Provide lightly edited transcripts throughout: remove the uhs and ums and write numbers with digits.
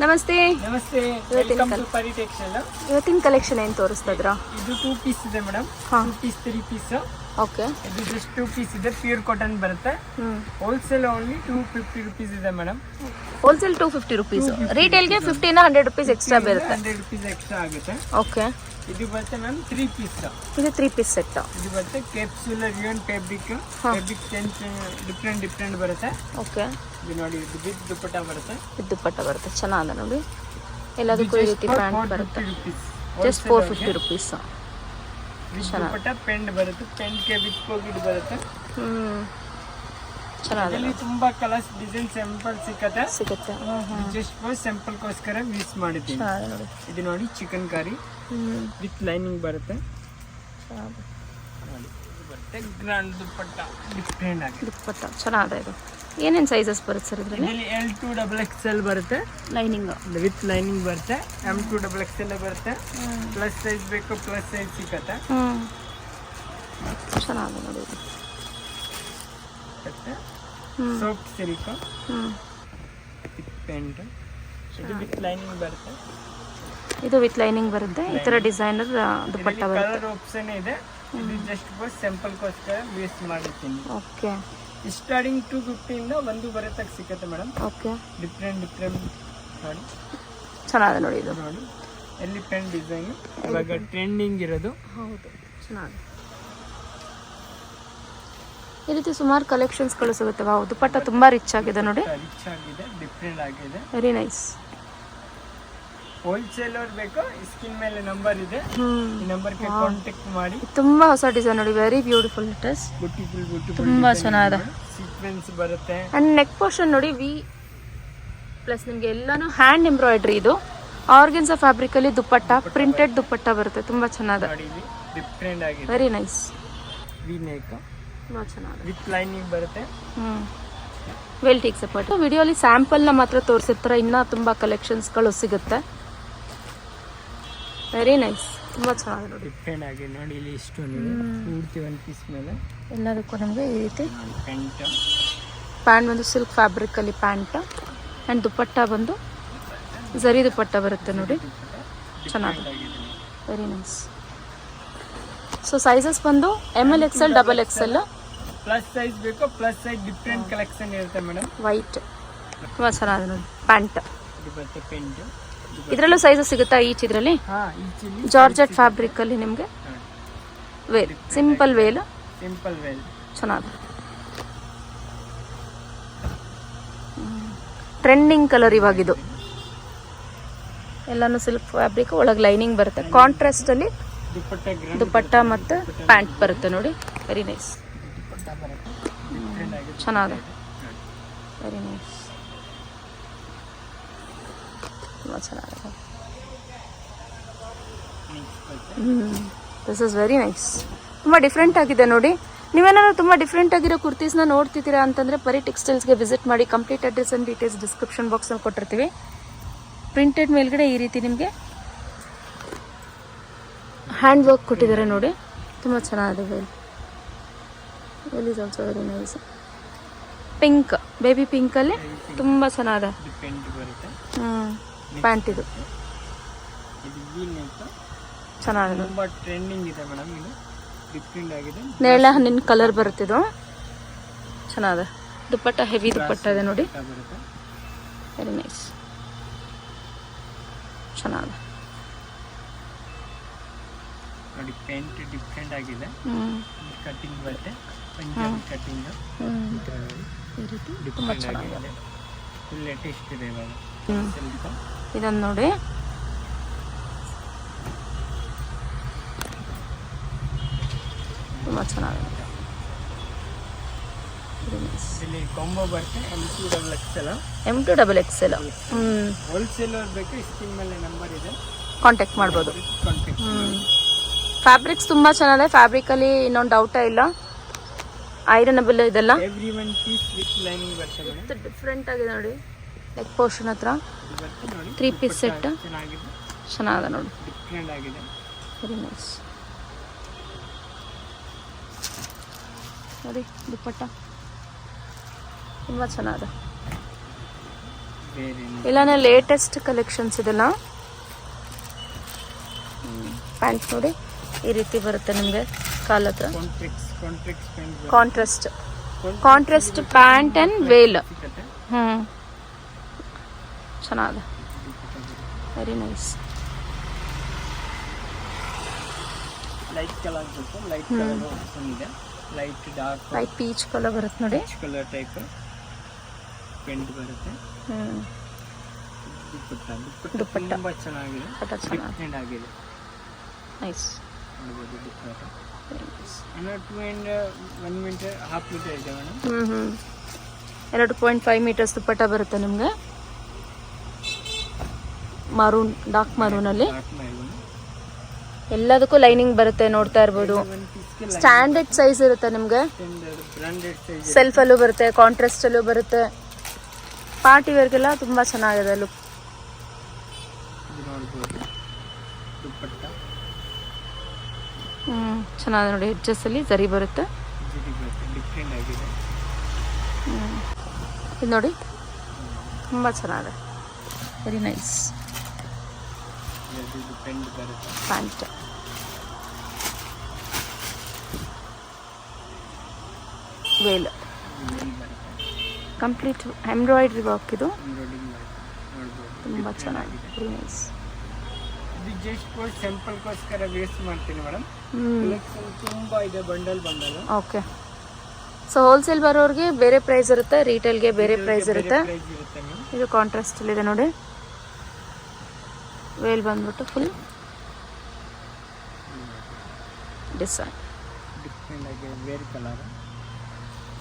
ನಮಸ್ತೆ. ನಮಸ್ತೆ, welcome to Pari textile. ಇವತ್ತಿನ ಕಲೆಕ್ಷನ್ ಏನು ತೋರಿಸ್ತಾ ಇದ್ರಾ? ಇದು 2 ಪೀಸ್ ಇದೆ ಮೇಡಮ್. 2 piece 3 piece. ಓಕೆ. ಇದು ಜಸ್ಟ್ 2 ಪೀಸ್ ಇದೆ, ಪ್ಯೂರ್ ಕಾಟನ್ ಬರುತ್ತೆ. ಹೋಲ್ಸೇಲ್ ಓನ್ಲಿ 250 rupees ಇದೆ ಮೇಡಮ್. Wholesale 250 rupees. ರಿಟೇಲ್ಗೆ 50 ಇಂದ 100 rupees ಎಕ್ಸ್ಟ್ರಾ ಬರುತ್ತೆ. 100 rupees ಎಕ್ಸ್ಟ್ರಾ ಆಗುತ್ತೆ. ಓಕೆ. ಇದು ಬರುತ್ತೆ ಮ್ಯಾಮ್ 3 ಪೀಸ್. ಇದು 3 ಪೀಸ್ ಸೆಟ್. ಇದು ಬರುತ್ತೆ capsule rayon fabric. Fabric change different ಬರುತ್ತೆ. ಓಕೆ. ಇದು ನೋಡಿ, ಇದು ವಿತ್ ದುಪಟ್ಟ ಬರುತ್ತೆ. ವಿತ್ ದುಪಟ್ಟ ಬರುತ್ತೆ, ಚೆನ್ನಾಗಿದೆ ನೋಡಿ. ಎಲ್ಲದಕ್ಕೂ ಈ ರೀತಿ ಪ್ಯಾಂಟ್ ಬರುತ್ತೆ. Just 450 rupees. ದುಪಟ್ಟ ಪೆಂಡ್ ಬರುತ್ತೆ, ಪೆಂಡ್ಗೆ ವಿತ್ ಪಾಕೆಟ್ ಬರುತ್ತೆ. ಚೆನ್ನಾಗಿದೆ. ತುಂಬಾ ಕಲರ್ಸ್ ಡಿಸೈನ್ ಸ್ಯಾಂಪಲ್ ಸಿಗುತ್ತೆ. ಜಸ್ಟ್ ಫಾರ್ ಸ್ಯಾಂಪಲ್ ಗೋಸ್ಕರ ಯೂಸ್ ಮಾಡಿದ್ದೀವಿ. ಇದು ನೋಡಿ ಚಿಕನ್ ಕರಿ ವಿತ್ ಲೈನಿಂಗ್ ಬರುತ್ತೆ. ಬರುತ್ತೆ ಗ್ರ್ಯಾಂಡ್ ದುಪಟ್ಟ, ಡಿಫ್ರೆಂಟ್ ಆಗಿ ದುಪಟ್ಟ ಚೆನ್ನಾಗಿದೆ. ಇದು ಏನೇನು ಸೈಜಸ್ ಬರುತ್ತೆ ಸರ್ ಇದರಲ್ಲಿ? L2 XXL ಬರುತ್ತೆ, ಲೈನಿಂಗ್ ವಿತ್ ಲೈನಿಂಗ್ ಬರುತ್ತೆ. M2 XXL ಬರುತ್ತೆ. ಪ್ಲಸ್ ಸೈಜ್ ಬೇಕು, ಪ್ಲಸ್ ಸೈಜ್ ಸಿಕ್ಕತ್ತೆ. ಚೆನ್ನಾಗಿದೆ ನೋಡಿ. Soft silk with pant. ಇದು ವಿತ್ ಲೈನಿಂಗ್ ಬರುತ್ತೆ. ಇದು ವಿತ್ ಲೈನಿಂಗ್ ಬರುತ್ತೆ. ಈ ತರ ಡಿಸೈನರ್ ದುಪಟ್ಟ ಬರುತ್ತೆ. ಕಲರ್ ಆಪ್ಷನ್ ಇದೆ. ಇದು ಜಸ್ಟ್ ಫಾರ್ ಸ್ಯಾಂಪಲ್ ಗೋಸ್ಕರ ಯೂಸ್ ಮಾಡಿದ್ದೀನಿ. ಓಕೆ. ಸ್ಟಾರ್ಟಿಂಗ್ 250 ಇಂದ ಒಂದು ಬರುತ್ತೆ ಸಿಕ್ಕತ್ತೆ ಮೇಡಮ್. ಓಕೆ. ಡಿಫ್ರೆಂಟ್ ನೋಡಿ, ಚೆನ್ನಾಗಿದೆ ನೋಡಿ. ಇದು ನೋಡಿ ಎಲಿಫೆಂಟ್ ಡಿಸೈನ್ ಇವಾಗ ಟ್ರೆಂಡಿಂಗ್ ಇರೋದು. ಹೌದು, ಚೆನ್ನಾಗಿದೆ. ಈ ರೀತಿ ಸುಮಾರು ಕಲೆಕ್ಷನ್ಸ್ಗಳು ಸಿಗುತ್ತೆ. ವಾವ್, ದುಪಟ್ಟ ತುಂಬಾ ರಿಚ್ ಆಗಿದೆ ನೋಡಿ. ರಿಚ್ ಆಗಿದೆ, ಡಿಫ್ರೆಂಟ್ ಆಗಿದೆ, ವೆರಿ ನೈಸ್. ಹೋಲ್ಸೇಲರ್ ಬೇಕು, ಸ್ಕ್ರೀನ್ ಮೇಲೆ ನಂಬರ್ ಇದೆ, ಈ ನಂಬರ್ಗೆ ಕಾಂಟ್ಯಾಕ್ಟ್ ಮಾಡಿ. ತುಂಬಾ ಹೊಸ ಡಿಸೈನ್ ನೋಡಿ, very beautiful it is. Beautiful ತುಂಬಾ ಚೆನ್ನಾಗಿದೆ. ಸೀಕ್ವೆನ್ಸ್ ಬರುತ್ತೆ. ಅಂಡ್ ನೆಕ್ ಪೋರ್ಷನ್ ನೋಡಿ, ವಿ ಪ್ಲಸ್ ನಿಮಗೆ ಎಲ್ಲಾನು ಹ್ಯಾಂಡ್ ಎಂಬ್ರಾಯ್ಡ್ರಿ. ಇದು ಆರ್ಗನ್ಸಾ ಫ್ಯಾಬ್ರಿಕ್ ಅಲ್ಲಿ ದುಪಟ್ಟ, ಪ್ರಿಂಟೆಡ್ ದುಪಟ್ಟ ಬರುತ್ತೆ. ತುಂಬಾ ಚೆನ್ನಾಗಿದೆ, ಡಿಫ್ರೆಂಟ್ ಆಗಿದೆ, ವೆರಿ ನೈಸ್. ವಿ ನೆಕ್ ತುಂಬಾ ಚೆನ್ನಾಗಿದೆ, ವಿತ್ ಲೈನಿಂಗ್ ಬರುತ್ತೆ. Veil take support. ವಿಡಿಯೋಲಿ ಸ್ಯಾಂಪಲ್ನ ಮಾತ್ರ ತೋರಿಸಿರ್ತಾರೆ, ಇನ್ನೂ ತುಂಬ ಕಲೆಕ್ಷನ್ಸ್ಗಳು ಸಿಗುತ್ತೆ. ವೆರಿ ನೈಸ್, ತುಂಬ ಚೆನ್ನಾಗಿದೆ ನೋಡಿ. ಡಿಫ್ರೆಂಟ್ ಆಗಿದೆ ನೋಡಿ. ಇಲ್ಲಿ ಇಷ್ಟು ಪೂರ್ತಿ ಒಂದು ಪೀಸ್ ಮೇಲೆ ಎಲ್ಲದಕ್ಕೂ ನಮಗೆ ಈ ರೀತಿ ಪ್ಯಾಂಟ್ ಬಂದು ಸಿಲ್ಕ್ ಫ್ಯಾಬ್ರಿಕಲ್ಲಿ ಪ್ಯಾಂಟ್ ಆ್ಯಂಡ್ ದುಪಟ್ಟ ಬಂದು ಝರಿ ದುಪಟ್ಟ ಬರುತ್ತೆ ನೋಡಿ. ಚೆನ್ನಾಗಿದೆ, ವೆರಿ ನೈಸ್. ಸೊ ಸೈಜಸ್ ಬಂದು ML XL XXL. Plus size ಬೇಕು, ಪ್ಲಸ್ ಸೈಜ್ ಡಿಫ್ರೆಂಟ್ ಕಲೆಕ್ಷನ್ ಇರುತ್ತೆ ಮೇಡಮ್. ವೈಟ್ ತುಂಬ ಚೆನ್ನಾಗಿದೆ ನೋಡಿ. ಪ್ಯಾಂಟ್ ಇದು ಬರುತ್ತೆ ಪೆಂಟ್. ಇದರಲ್ಲೂ ಸೈಜಸ್ ಸಿಗುತ್ತಾ ಈಚ್? ಇದರಲ್ಲಿ ಜಾರ್ಜೆಟ್ ಫ್ಯಾಬ್ರಿಕ್ ಅಲ್ಲಿ ನಿಮಗೆ ವೇಲ್, ಸಿಂಪಲ್ ವೇಲ್ ಚೆನ್ನಾಗಿದೆ. ಟ್ರೆಂಡಿಂಗ್ ಕಲರ್ ಇವಾಗಿದು. ಎಲ್ಲಾನು ಸಿಲ್ಕ್ ಫ್ಯಾಬ್ರಿಕ್, ಒಳಗೆ ಲೈನಿಂಗ್ ಬರುತ್ತೆ. ಕಾಂಟ್ರಾಸ್ಟ್ ಅಲ್ಲಿ ದುಪಟ್ಟ ಮತ್ತು ಪ್ಯಾಂಟ್ ಬರುತ್ತೆ ನೋಡಿ. ವೆರಿ ನೈಸ್, ಚೆನ್ನಾಗಿದೆ, ವೆರಿ ನೈಸ್, ತುಂಬ ಚೆನ್ನಾಗಿದೆ. This is very nice. ತುಂಬ ಡಿಫ್ರೆಂಟ್ ಆಗಿದೆ ನೋಡಿ. ನೀವೇನಾದ್ರು ತುಂಬ ಡಿಫ್ರೆಂಟ್ ಆಗಿರೋ ಕುರ್ತೀಸ್ನ ನೋಡ್ತಿದ್ದೀರಾ ಅಂತಂದರೆ ಪರಿ ಟೆಕ್ಸ್ಟೈಲ್ಸ್ಗೆ ವಿಸಿಟ್ ಮಾಡಿ. Complete address and details description ಬಾಕ್ಸಲ್ಲಿ ಕೊಟ್ಟಿರ್ತೀವಿ. ಪ್ರಿಂಟೆಡ್ ಮೇಲ್ಗಡೆ ಈ ರೀತಿ ನಿಮಗೆ ಹ್ಯಾಂಡ್ ವರ್ಕ್ ಕೊಟ್ಟಿದ್ದಾರೆ ನೋಡಿ. ತುಂಬ ಚೆನ್ನಾಗಿದೆ. Veil is also very nice. Pink, baby ಪಿಂಕಲ್ಲಿ ತುಂಬ ಚೆನ್ನಾಗಿದೆ. ಪ್ಯಾಂಟ್ ಇದು ಚೆನ್ನಾಗಿದೆ, ತುಂಬಾ ಟ್ರೆಂಡಿಂಗ್ ಇದೆ ಮೇಡಮ್. ಇದು ಡಿಫ್ರೆಂಟ್ ಆಗಿದೆ. ನೇರಳೆ ಹಣ್ಣಿನ ಕಲರ್ ಬರುತ್ತಿದ್ದು ಚೆನ್ನಾಗಿದೆ. ದುಪಟ್ಟ ಹೆವಿ ದುಪಟ್ಟ ಇದೆ ನೋಡಿ. ವೆರಿ ನೈಸ್, ಚೆನ್ನಾಗಿದೆ ನೋಡಿ. ಪೇಂಟ್ ಡಿಫ್ರೆಂಟ್ ಆಗಿದೆ, ಕಟಿಂಗ್ ಬರುತ್ತೆ, ಪಂಜಾಬಿ ಕಟಿಂಗ್ ಈ ರೀತಿ ತುಂಬ ಚೆನ್ನಾಗಿದೆ. ಫುಲ್ ಲೇಟೆಸ್ಟ್ ಇದೆ ಇವಾಗ. ಇದನ್ನು ನೋಡಿ, ತುಂಬ ಚೆನ್ನಾಗಿದೆ. ಇಲ್ಲಿ ಕಾಂಬೋ ಬರುತ್ತೆ M2 XXL. ಹೋಲ್ಸೇಲರ್ ಬೇಕು, ಸ್ಕ್ರೀನ್ ಮೇಲೆ ನಂಬರ್ ಇದೆ, ಕಾಂಟ್ಯಾಕ್ಟ್ ಮಾಡ್ಬೋದು. ಫ್ಯಾಬ್ರಿಕ್ಸ್ ತುಂಬ ಚೆನ್ನಾಗಿದೆ. ಫ್ಯಾಬ್ರಿಕಲ್ಲಿ ಇನ್ನೊಂದು ಡೌಟೇ ಇಲ್ಲ. ಐರನಬಲ್ ಇದೆಲ್ಲ. Every one piece with lining ಬರುತ್ತೆ. ಡಿಫ್ರೆಂಟ್ ಆಗಿದೆ ನೋಡಿ. ನೆಕ್ ಪೋರ್ಷನ್ ಹತ್ರ 3 ಪೀಸ್ ಸೆಟ್ ಚೆನ್ನಾಗಿದೆ ನೋಡಿ. ಡಿಫ್ರೆಂಟ್ ಆಗಿದೆ, ವೆರಿ ನೈಸ್ ನೋಡಿ. ದುಪಟ್ಟ ತುಂಬ ಚೆನ್ನಾಗಿದೆ. ಬೇರೆ ಇಲ್ಲಾನೆ ಲೇಟೆಸ್ಟ್ ಕಲೆಕ್ಷನ್ಸ್ ಇದೆಲ್ಲ. ಪ್ಯಾಂಟ್ ನೋಡಿ ಈ ರೀತಿ ಬರುತ್ತೆ ನಿಮಗೆ ಕಾಲ ಹತ್ರ. ಕಾಂಟ್ರಿಕ್ಸ್ ಕಾಂಟ್ರಾಸ್ಟ್ ಪ್ಯಾಂಟ್ ಆ್ಯಂಡ್ ವೇಲ್. ಚೆನ್ನಾಗಿದೆ, ವೆರಿ ನೈಸ್. ಲೈಟ್ ಕಲರ್ ಬೇಕು, ಲೈಟ್ ಕಲರ್ ಆಪ್ಷನ್ ಇದೆ. Light dark, light peach colour ಬರುತ್ತೆ ನೋಡಿ. ಪೀಚ್ ಕಲರ್ ಟೈಪ್ ಪೆಂಟ್ ಬರುತ್ತೆ. ದುಪ್ಪಟ್ಟ ತುಂಬಾ ಚೆನ್ನಾಗಿದೆ, ಡಿಫ್ರೆಂಟ್ ಆಗಿದೆ. ನೈಸ್. ನೋಡಬಹುದು ದುಪ್ಪಟ್ಟ 1 ಮೀಟರ್ ಹಾಫ್ ಮೀಟರ್ ಇದೆ ಮೇಡಮ್. 2.5 ಮೀಟರ್ಸ್ ದುಪ್ಪಟ್ಟ ಬರುತ್ತೆ ನಿಮಗೆ. ಮರೂನ್, ಡಾರ್ಕ್ ಮರೂನಲ್ಲಿ ಎಲ್ಲದಕ್ಕೂ ಲೈನಿಂಗ್ ಬರುತ್ತೆ, ನೋಡ್ತಾ ಇರ್ಬೋದು. ಸ್ಟ್ಯಾಂಡರ್ಡ್ ಸೈಜ್ ಇರುತ್ತೆ ನಿಮಗೆ. ಸೆಲ್ಫಲ್ಲೂ ಬರುತ್ತೆ, ಕಾಂಟ್ರಾಸ್ಟಲ್ಲೂ ಬರುತ್ತೆ. ಪಾರ್ಟಿ ವೇರ್ಗೆಲ್ಲ ತುಂಬ ಚೆನ್ನಾಗಿದೆ ಲುಕ್. ಚೆನ್ನಾಗಿದೆ ನೋಡಿ. ಎಡ್ಜಸ್ಸಲ್ಲಿ ಜರಿ ಬರುತ್ತೆ. ಇದು ನೋಡಿ ತುಂಬ ಚೆನ್ನಾಗಿದೆ, ವೆರಿ ನೈಸ್. ಪ್ಯಾಂಟ್ ವೇಲ್ ಕಂಪ್ಲೀಟ್ ಎಂಬ್ರಾಯ್ಡ್ರಿ ವರ್ಕ್. ಇದು ತುಂಬ ಚೆನ್ನಾಗಿದೆ, ವೆರಿ ನೈಸ್. ಇದು ಜಸ್ಟ್ ಸಿಂಪಲ್ ಗೋಸ್ಕರ ವೇಸ್ಟ್ ಮಾಡ್ತೀನಿ ಮೇಡಮ್. ಕಲೆಕ್ಷನ್ ತುಂಬಾ ಇದೆ, ಬಂಡಲ್. ಓಕೆ. ಸೊ ಹೋಲ್ಸೇಲ್ ಬರೋರಿಗೆ ಬೇರೆ ಪ್ರೈಸ್ ಇರುತ್ತೆ, ರೀಟೇಲ್ಗೆ ಬೇರೆ ಪ್ರೈಸ್ ಇರುತ್ತೆ. ಇದು ಕಾಂಟ್ರಾಸ್ಟ್ ಇದೆ ನೋಡಿ. ವೇಲ್ ಬಂದ್ಬಿಟ್ಟು ಫುಲ್ ಡಿಸೈನ್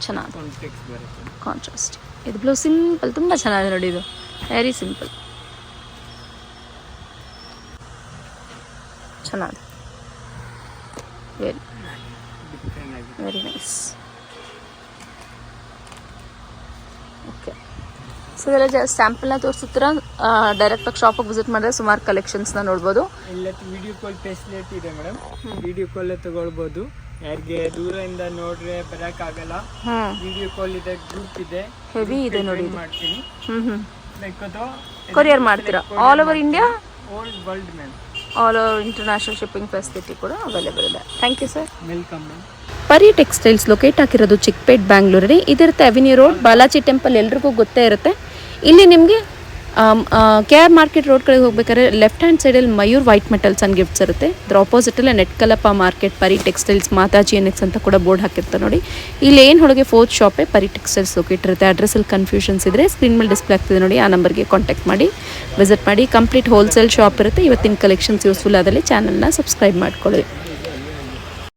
ಚೆನ್ನಾಗಿದೆ, ಕಾಂಟ್ರಾಸ್ಟ್. ಇದು ಬ್ಲೂ ಸಿಂಪಲ್, ತುಂಬ ಚೆನ್ನಾಗಿದೆ ನೋಡಿ. ಇದು ವೆರಿ ಸಿಂಪಲ್, ಚೆನ್ನಾಗಿದೆ. Very nice. ಓಕೆ. ಸೊ ಇದೆಲ್ಲ ಜಸ್ಟ್ ಸ್ಯಾಂಪಲ್ನ ತೋರಿಸ್ತಿರ. ಡೈರೆಕ್ಟಾಗಿ ಶಾಪಿಗೆ ವಿಸಿಟ್ ಮಾಡಿದ್ರೆ ಸುಮಾರು ಕಲೆಕ್ಷನ್ಸ್ನ ನೋಡ್ಬೋದು. ಇಲ್ಲ ವಿಡಿಯೋ ಕಾಲ್ ಫೆಸಿಲಿಟಿ ಇದೆ ಮೇಡಮ್. ವಿಡಿಯೋ ಕಾಲ್ ತಗೊಳ್ಬೋದು. ಯಾರಿಗೆ ದೂರದಿಂದ ನೋಡ್ರೆ ಬರೋಕ್ಕಾಗಲ್ಲ, ವಿಡಿಯೋ ಕಾಲ್ ಇದೆ, ಗ್ರೂಪ್ ಇದೆ. ಹೆವಿ ಇದೆ ನೋಡಿ. ಮಾಡ್ತೀನಿ, ಕೊರಿಯರ್ ಮಾಡ್ತೀರಾ all over India? All world ma'am, all over international shipping facility ಕೂಡ ಅವೈಲೇಬಲ್ ಇದೆ. Thank you sir. Welcome ma'am. Pari textiles locate ಆಗಿರೋದು ಚಿಕ್ಕಪೇಟ್, ಬ್ಯಾಂಗ್ಳೂರಲ್ಲಿ. ಇದಿರುತ್ತೆ ಅವೆನ್ಯೂ ರೋಡ್, ಬಾಲಾಜಿ ಟೆಂಪಲ್ ಎಲ್ರಿಗೂ ಗೊತ್ತೇ ಇರುತ್ತೆ. ಇಲ್ಲಿ ನಿಮಗೆ KR ಮಾರ್ಕೆಟ್ ರೋಡ್ ಕಡೆ ಹೋಗ್ಬೇಕಾದ್ರೆ ಲೆಫ್ಟ್ ಹ್ಯಾಂಡ್ ಸೈಡಲ್ಲಿ Mayur white metals and gifts ಇರುತ್ತೆ. ಅದ್ರ ಆಪೋಸಿಟಲ್ಲೇ ನೆಟ್ಕಲಪ್ಪ ಮಾರ್ಕೆಟ್, ಪರಿ ಟೆಕ್ಸ್ಟೈಲ್ಸ್, ಮಾತಾಜಿ ಎನ್ಎಕ್ಸ್ ಅಂತ ಕೂಡ ಬೋರ್ಡ್ ಹಾಕಿರ್ತಾರೆ ನೋಡಿ. ಇಲ್ಲಿ ಏನು ಹೊಳಗೆ 4th ಶಾಪೇ ಪರಿ ಟೆಕ್ಸ್ಟೈಲ್ಸ್ ಲೊಕೇಟ್ ಇರುತ್ತೆ. ಅಡ್ರೆಸ್ಸಲ್ಲಿ ಕನ್ಫ್ಯೂಷನ್ಸ್ ಇದ್ದರೆ ಸ್ಕ್ರೀನ್ ಮೇಲೆ ಡಿಸ್ಪ್ಲೇ ಆಗ್ತಿದೆ ನೋಡಿ, ಆ ನಂಬರ್ಗೆ ಕಾಂಟ್ಯಾಕ್ಟ್ ಮಾಡಿ ವಿಸಿಟ್ ಮಾಡಿ. ಕಂಪ್ಲೀಟ್ ಹೋಲ್ಸೇಲ್ ಶಾಪ್ ಇರುತ್ತೆ. ಇವತ್ತಿನ ಕಲೆಕ್ಷನ್ಸ್ ಯೂಸ್ಫುಲ್ ಆದಲ್ಲಿ ಚಾನಲ್ನ ಸಬ್ಸ್ಕ್ರೈಬ್ ಮಾಡ್ಕೊಳ್ಳಿ.